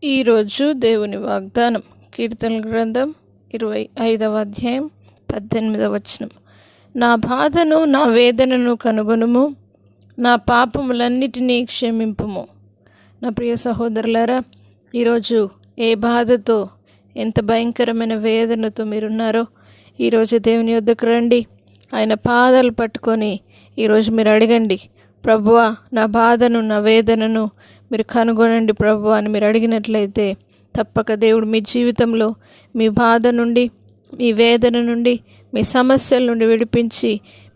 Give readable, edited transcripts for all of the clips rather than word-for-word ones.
ఈరోజు దేవుని వాగ్దానం కీర్తనల గ్రంథం 25వ అధ్యాయం 18వ వచనం. నా బాధను నా వేదనను కనుగొనుము, నా పాపములన్నిటినీ క్షమింపుము. నా ప్రియ సహోదరులారా, ఈరోజు ఏ బాధతో, ఎంత భయంకరమైన వేదనతో మీరున్నారో ఈరోజు దేవుని యొద్దకు రండి. ఆయన పాదాలు పట్టుకొని ఈరోజు మీరు అడగండి, ప్రభువా నా బాధను నా వేదనను మీరు కనుగొనండి ప్రభువా అని మీరు అడిగినట్లయితే తప్పక దేవుడు మీ జీవితంలో మీ బాధ నుండి, మీ వేదన నుండి, మీ సమస్యల నుండి విడిపించి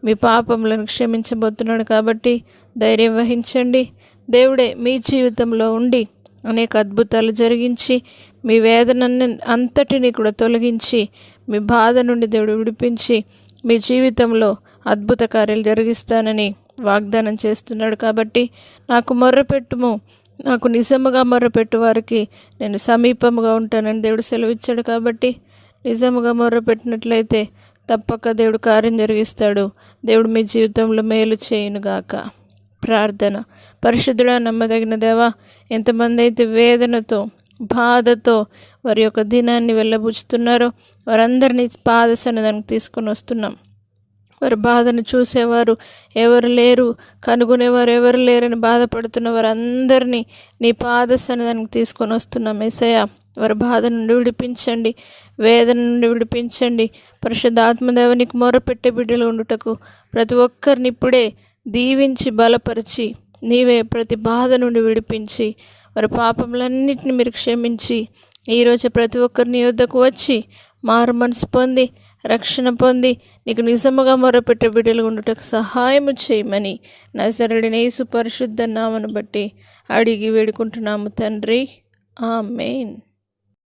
మీ పాపములను క్షమించబోతున్నాడు. కాబట్టి ధైర్యం వహించండి. దేవుడే మీ జీవితంలో ఉండి అనేక అద్భుతాలు జరిగించి మీ వేదన అంతటిని కూడా తొలగించి మీ బాధ నుండి దేవుడు విడిపించి మీ జీవితంలో అద్భుత కార్యాలు జరిగిస్తానని వాగ్దానం చేస్తున్నాడు. కాబట్టి నాకు మొర్రపెట్టుము, నాకు నిజముగా మొర్రపెట్టు వారికి నేను సమీపముగా ఉంటానని దేవుడు సెలవిచ్చాడు. కాబట్టి నిజముగా మొర్రపెట్టినట్లయితే తప్పక దేవుడు కార్యం జరిగిస్తాడు. దేవుడు మీ జీవితంలో మేలు చేయునుగాక. ప్రార్థన. పరిశుద్ధుడా, నమ్మదగిన దేవా, ఎంతమంది అయితే వేదనతో, బాధతో వారి యొక్క దినాన్ని వెళ్ళబుచ్చుతున్నారో వారందరినీ పాద సన్నిధానికి తీసుకొని వస్తున్నాం. వారి బాధను చూసేవారు ఎవరు లేరు, కనుగొనేవారు ఎవరు లేరని బాధపడుతున్న వారందరినీ నీ పాద సన్నిధానికి తీసుకొని వస్తున్నాం. యేసయ్యా, వారి బాధ నుండి విడిపించండి, వేదన నుండి విడిపించండి. పరిశుద్ధాత్మదేవునికి మొరపెట్టే బిడ్డలు ఉండుటకు ప్రతి ఒక్కరిని ఇప్పుడే దీవించి బలపరిచి నీవే ప్రతి బాధ నుండి విడిపించి వారి పాపములన్నింటినీ మీరు క్షమించి ఈరోజు ప్రతి ఒక్కరిని యొద్దకు వచ్చి మారు మనసు పొంది రక్షణ పొంది నీకు నిజముగా మొరపెట్టే బిడ్డలు ఉండుటకు సహాయము చేయమని నజరేయుడైన యేసు పరిశుద్ధ నామమును బట్టి అడిగి వేడుకుంటున్నాము తండ్రి. ఆమేన్.